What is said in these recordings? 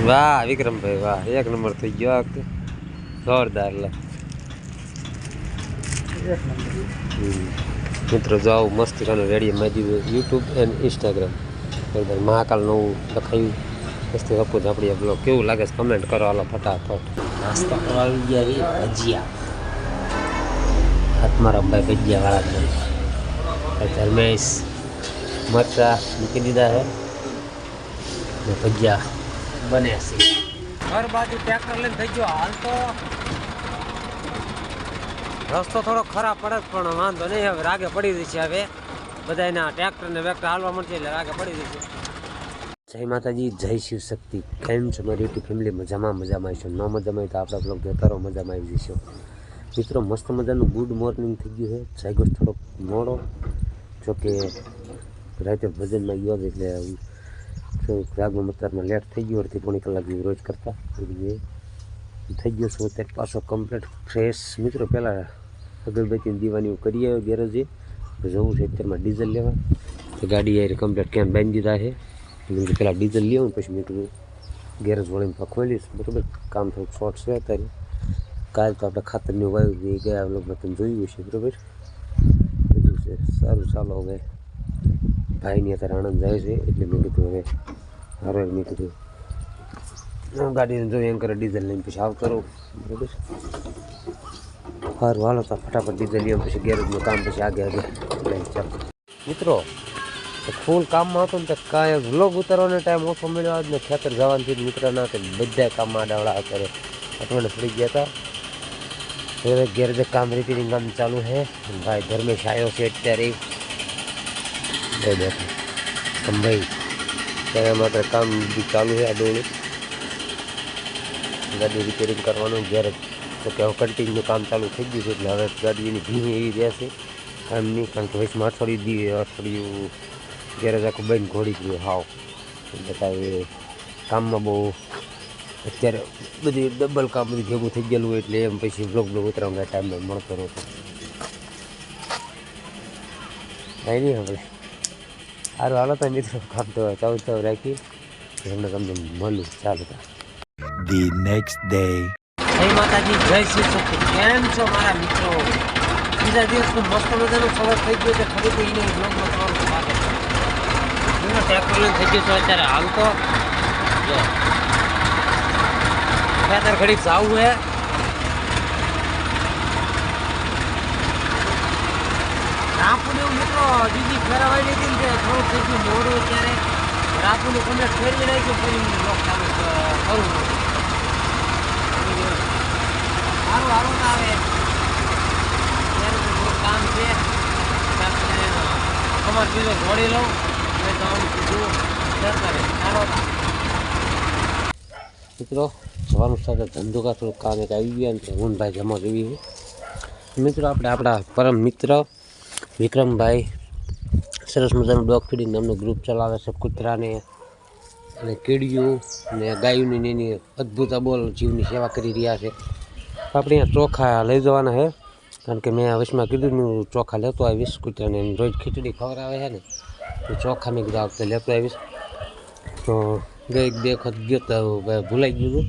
વાહ વિક્રમભાઈ વાહ, એક નંબર થઈ ગયો આ વખતે, જોરદાર. લે મિત્રો જાઓ મસ્ત કાનો રેડી માજી યુટ્યુબ એન્ડ ઇન્સ્ટાગ્રામ બરાબર. મહાકાલ નવું લખાયું મસ્ત આપું આપણી બ્લોગ કેવું લાગે છે કમેન્ટ કરો. હાલો ફટાફટ નાસ્તો કરવા આવી ગયા. ભજીયા હાથમાં રંભાઈ ભજીયા વાળા ધર્મેશ મરચા મૂકી દીધા છે ને ભજીયા બને છે. ઘર બાજુ ટ્રેક્ટર લઈને થઈ ગયો હાલ તો રસ્તો થોડો ખરાબ પડે પણ વાંધો નહીં. હવે રાગે પડી રહી છે. હવે બધા એના ટ્રેક્ટર ને વેક્ટર હાલવા મળશે એટલે રાગે પડી રહી છે. જય માતાજી, જય શિવ શક્તિ. કેમ છો મારી યુટ્યુબ ફેમિલી? મજામાં આવીશું. ન મજામાં તો આપણા બ્લોગ જોતા રહો, મજામાં આવી જઈશું. મિત્રો મસ્ત મજાનું ગુડ મોર્નિંગ થઈ ગયું છે. જાગ્યો થોડોક મોડો, જોકે રાતે ભજનમાં ગયો એટલે રાગમાં મતલબમાં લેટ થઈ ગયું. અડધી પોણી કલાક જેવું રોજ કરતા થઈ ગયો છું. અત્યારે પાછો કમ્પ્લીટ ફ્રેશ. મિત્રો પહેલાં અગરબત્તીની દીવાની કરી આવ્યો ગેરેજે. જવું છે અત્યારમાં ડીઝલ લેવા. તો ગાડી યાર કમ્પ્લીટ ક્યાં બાંધી દીધા છે. પહેલાં ડીઝલ લેવું પછી મેં કીધું ગેરેજ વળીને ખોલીશ. બરાબર, કામ થોડુંક શોર્ટ છે અત્યારે. કાલ તો આપણે ખાતરની વાયુ એ ગયા લોકોમાં તમે જોયું છે. બરાબર, બધું છે સારું. ચાલો હવે ભાઈની અત્યારે આણંદ જાય છે એટલે મેં કીધું હવે હારો મેં કીધું ગાડીને જોઈએ એમ કરે ડીઝલ લઈને પછી આવતો રહું. બરાબર, સારું હાલો તો ફટાફટ ડીઝલ લઈએ પછી ગેરેજનું કામ પછી આગે ચાલો. મિત્રો ફૂલ કામમાં હતો ને તો કાંઈ વ્લોગ ઉતારવાનો ટાઈમ ઓછો મળ્યો જ ને ખેતર જવાથી મિત્ર ના કે બધા કામમાં આડાવડા અત્યારે અઠવાડિયે પડી ગયા હતા. હવે ગેરેજે કામ રિપેરિંગ કામ ચાલુ છે. ભાઈ ધર્મેશ આવ્યો છે અત્યારે ભાઈ ત્યાં માત્ર કામ બી ચાલુ છે. આ ડોળી ગાડી રિપેરિંગ કરવાનું ગેરેજ તો કે હવે કન્ટિન્યુ કામ ચાલુ થઈ ગયું છે એટલે હવે ગાડીની ભીની એવી રહેશે કામ નહીં. કારણ કે વચમાં અઠવાડિયું ગેરેજ આખું બંધ ઘોડી ગયું હાવ. એટલે કાંઈ કામમાં બહુ અત્યારે બધી ડબલ કામ બધું ભેગું થઈ ગયેલું હોય એટલે એમ પછી બ્લોગ ઉતરવાનો ટાઈમ મળતો નહોતો. કાંઈ નહીં આપણે સારું હાલો તો મિત્રો કામ તો ચાલુ રાખી એમને તમને મળું. ચાલુ The next day. જય માતાજી, જય શ્રી શક્તિ. કેમ છો મારા મિત્રો? બીજા દિવસનું મસ્ત મજાનું સવાર થઈ ગયું છે. ફરીથી એને બ્લોગમાં તમારું સ્વાગત છે. ટ્રેક્ટર લઈને થઈ ગયું છે અત્યારે હાલ તો જો અત્યારે ઘડીક જવું હે. રાપુને એવું મિત્રો બીજી ફેરવાઈ લીધી ને થોડુંક થઈ ગયું મોડું. અત્યારે રાપુને કમ્પ્લેટ ફેરવી નાખ્યું. ફરી બ્લોગ ચાલુ કરું સારું હારું ના આવે કામ છે. ખબર બીજો જોડી લઉં મિત્રો જવાનું સાથે ધંધોકા થોડુંક કામ એક આવી ગયા ને હુનભાઈ જમા જેવી છે. મિત્રો આપણે આપણા પરમ મિત્ર વિક્રમભાઈ સરસ મજાનું ડોગ ફીડિંગ નામનું ગ્રુપ ચલાવે છે. કૂતરાને અને કીડીયું ને ગાયોની એની અદ્ભુત અબોલ જીવની સેવા કરી રહ્યા છે. આપણે અહીંયા ચોખા લઈ જવાના છે કારણ કે મેં વચમાં કીધું હું ચોખા લેતો આવીશ. કૂતરાને રોજ ખીચડી ખવડાવે છે ને તો ચોખા મેં કીધું આ વખતે લેતો આવીશ. તો બે વખત ગયો તો ભૂલાઈ ગયું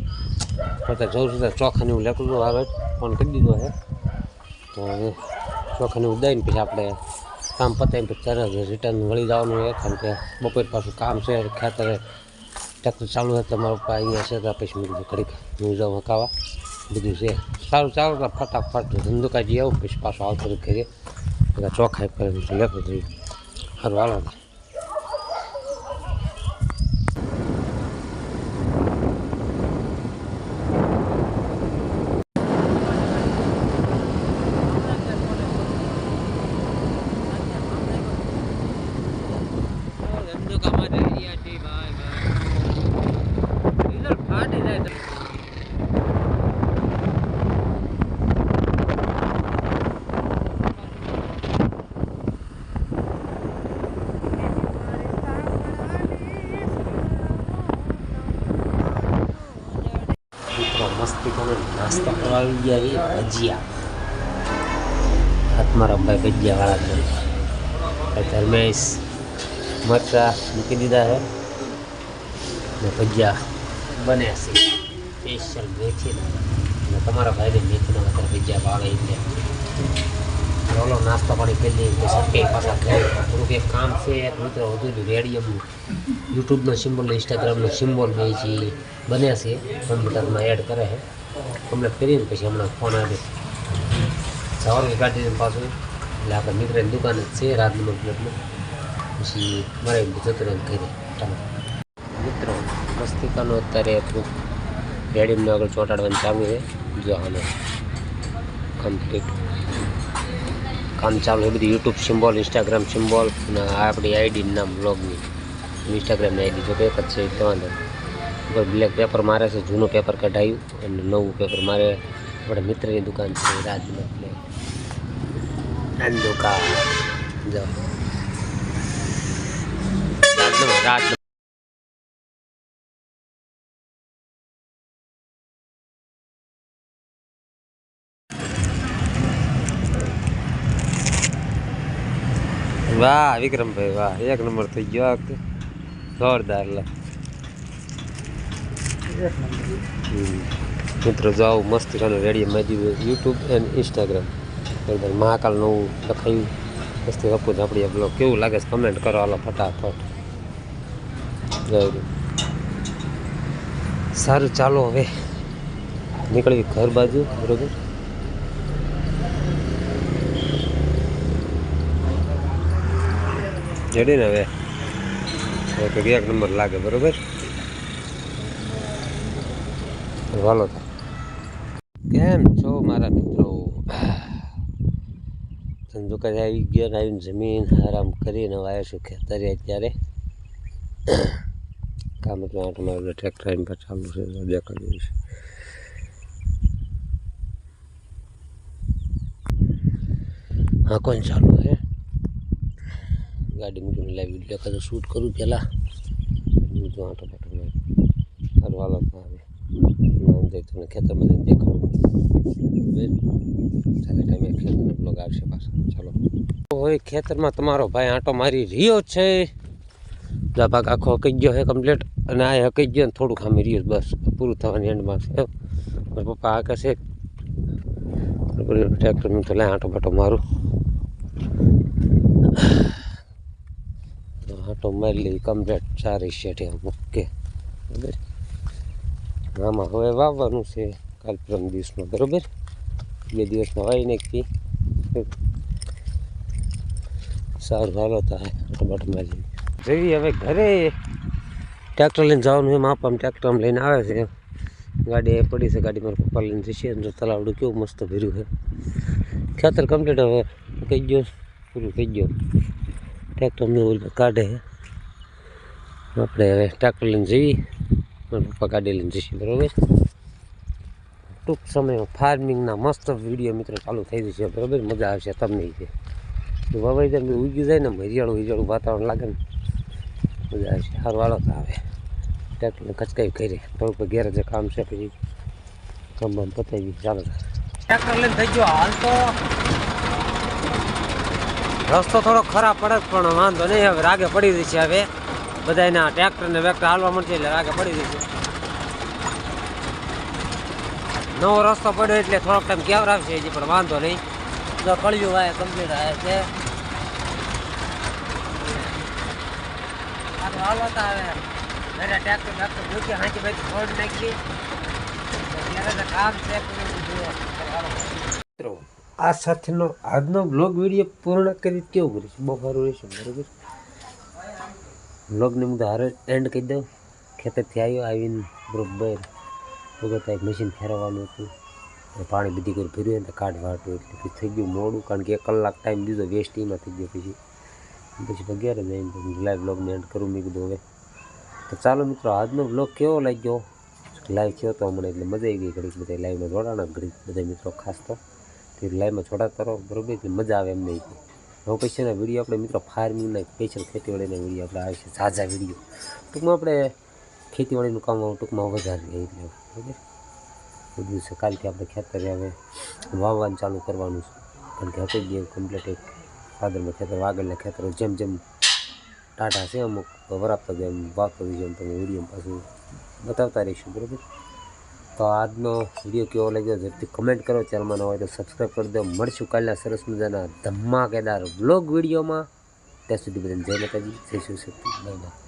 હતું તો જવું છું ચોખાની હું લેતું આવે ફોન કરી દીધો છે. તો હવે ચોખાની હું દઈને પછી આપણે કામ પતાવીને પછી તરત રિટર્ન વળી જવાનું હોય કારણ કે બપોર પાછું કામ છે. ખેતરે ટ્રેક્ટર ચાલુ છે. તમારા પપ્પા અહીંયા છે તો પછી મેં કીધું ઘડીક હું જાઉં હકાવા બધું છે. સારું ચાલો તો ફટાફટ ધંધોકાજી આવું પછી પાછું આવતો કરીએ બધા ચોખા લેતો જઈએ. સારું હાલો. મસ્તી કરે નાસ્તો કરવા આવી ગયા એ ભજીયા હાથમાં રંભાઈ ભજીયા વાળા ધર્મેશ મરચા મૂકી દીધા છે ને ભજીયા બને છે સ્પેશિયલ મેથીના અને તમારા ભાઈને મેથીના વધારે ભજીયા ભાવે એટલે રોલો નાસ્તો પાણી કરી લઈએ કે સકે પાછા ઘરે થોડુંક એક કામ છે મિત્રો વધુ રેડિયમનું યુટ્યુબનો સિમ્બોલ ઇન્સ્ટાગ્રામનો સિમ્બોલ બે છે બને છે કમ્પ્યુટરમાં એડ કરે છે કમ્પ્લીટ કરીને પછી હમણાં ફોન આવે સવારે કાઢીને પાછું એટલે આપણે મિત્રની દુકાન જ છે રાત નંબર પ્લેટમાં પછી મારે જતું રહે ઘરે ચાલો મિત્રો મસ્તિકાનો અત્યારે એટલું રેડીમનો આગળ ચોંટાડવાનું ચાલુ છે જો આને કમ્પ્લીટ કામ ચાલુ એ બધી યુટ્યુબ સિમ્બોલ ઇન્સ્ટાગ્રામ સિમ્બોલ અને આપણી આઈડીનું નામ બ્લોગની ઇન્સ્ટાગ્રામની આઈડી જો એક જ છે એટલે વાંધો ઉપર બ્લેક પેપર મારે છે જૂનું પેપર કઢાયું અને નવું પેપર મારે આપણે મિત્રની દુકાન છે રાજમાં એટલે દુકાન જો રાજ વાહ વિક્રમભાઈ વાહ એક નંબર થઈ ગયો આ વખતે જોરદાર લે મિત્રો જાઓ મસ્ત ખાનો રેડિયો મેજી યુટ્યુબ એન્ડ ઇન્સ્ટાગ્રામ એકદમ મહાકાલ નવું લખાયું મસ્ત રપૂજ આપણી બ્લોગ કેવું લાગે છે કમેન્ટ કરો હાલો ફટાફટ જય સારું ચાલો હવે નીકળવી ઘર બાજુ બરોબર જડી ને હવે એક નંબર લાગે બરોબર વાલો કેમ છો મારા મિત્રો ધંધુકા આવી ગયા આવીને જમીન આરામ કરીને આવ્યા છું ખેતરે અત્યારે કામ એટલે આટમાં ટ્રેક્ટર પર ચાલુ છે દેખાડ્યું છે હા કોણ ચાલુ છે ગાડી મૂકીને લાવી વિડીયો કાં શૂટ કરું પહેલાં બીજું આટો પાટો સારું હાલો આવે તમને ખેતરમાં જઈને દેખાડું સાથે ટાઈમે ખેતરનો બ્લોગ આવશે પાછો ચાલો હોય ખેતરમાં તમારો ભાઈ આંટો મારી રહ્યો છે જા ભાગ આખો હકી ગયો છે કમ્પ્લીટ અને આ હકી ગયો ને થોડુંક ખામી રહ્યું બસ પૂરું થવાની એન્ડમાં છે મારા પપ્પા આકે છે ટ્રેક્ટરનું તો લાય આંટો બાટો મારું આંટો મારી લઈ કમ્પ્લીટ સારી શેઠે ઓકે બરાબર આમાં હવે વાવવાનું છે કાલ પરમ દિવસમાં બરાબર 2 દિવસમાં વાવી નાખી સારું હાલો થાય ટમાટર મારી જઈએ હવે ઘરે ટ્રેક્ટર લઈને જવાનું એમ આપવામાં ટ્રેક્ટર લઈને આવે છે ગાડી એ પડી છે ગાડી મારા પપ્પા લઈને જશે અંદર તલાવડું કેવું મસ્ત ભર્યું છે ખેતર કમ્પ્લીટ હવે કહી ગયો પૂરું થઈ ગયો ટ્રેક્ટરને કાઢે આપણે હવે ટ્રેક્ટર લઈને જઈએ મારા પપ્પા ગાડી લઈને જશે બરાબર ટૂંક સમયમાં ફાર્મિંગના મસ્ત વિડીયો મિત્રો ચાલુ થઈ જશે બરાબર મજા આવશે તમને છે વાવાઈ બી ઉગી જાય ને હરિયાળું વાતાવરણ લાગે ને મજા આવશે સારું વાળો તો આવે ટ્રેક્ટરને કચકાઈ કરી થોડુંક ઘેર જે કામ છે પછી કામ પતાવી ચાલો ટ્રેક્ટર લઈને થઈ ગયો હાલ તો રસ્તો થોડો ખરાબ પડે પણ વાંધો નહીં હવે રાગે પડી જશે હવે બધા એના ટ્રેક્ટરને વેક્ટર હાલવા મળશે એટલે રાગે પડી જશે નવો રસ્તો પડ્યો એટલે થોડોક ટાઈમ કેવર આવશે હજી પણ વાંધો નહીં જો કળિયું વાય કમ્પ્લીટ આવે છે હાલતા આવે ઘરે ટ્રેક્ટર મૂકી હાંચી બાજુ ફોડ નાખી કામ છે મિત્રો આ સાથેનો આજનો બ્લોગ વિડીયો પૂર્ણ કરી કેવું કરીશું બહુ સારું રહેશે બરાબર બ્લોગને હું હારે એન્ડ કહી દઉં ખેતરથી આવ્યો આવીને બરોબર વગર એક મશીન ફેરવવાનું હતું પાણી બધી કરી ફેરવ્યું તો કાઢવાટું એટલે પછી થઈ ગયું મોડું કારણ કે 1 કલાક ટાઈમ દીધો વેસ્ટ એમાં થઈ ગયો પછી ઘેર જઈને લાઈવ બ્લોગને એન્ડ કરું મેં કીધું હવે તો ચાલો મિત્રો આજનો બ્લોગ કેવો લાગ્યો લાઈવ થયો તો મને એટલે મજા આવી ગઈ ઘડીક બધા લાઈવમાં જોડાણા ઘડીક બધા મિત્રો ખાસ તો તે લાઈવમાં જોડાતા રહો બરાબર એટલે મજા આવે એમ નહીં હવે પછીના વિડીયો આપણે મિત્રો ફાર્મિંગના સ્પેશિયલ ખેતીવાડીના વિડીયો આપણે આવે છે ઝાઝા વિડીયો ટૂંકમાં આપણે ખેતીવાડીનું કામ ટૂંકમાં વધારે એટલે બરાબર બધું છે કાલથી આપણે ખેતરે હવે વાવવાનું ચાલુ કરવાનું છે કારણ કે હતી જે કમ્પ્લીટ એક ફાધરમાં ખેતર આગળના ખેતરો જેમ જેમ ટાટા છે અમુક વરાપતા જેમ વાવતો જેમ તમે વિડીયો પાછું બતાવતા રહીશું, બરાબર. તો આજનો વિડીયો કેવો લાગ્યો જરૂરથી કમેન્ટ કરો, ચેનલમાં ન હોય તો સબસ્ક્રાઈબ કરી દો. મળશું કાલના સરસ મજાના ધમાકેદાર વ્લોગ વિડીયોમાં. ત્યાં સુધી બધાને જય માતાજી, જય શિવ શક્તિ, બાય બાય.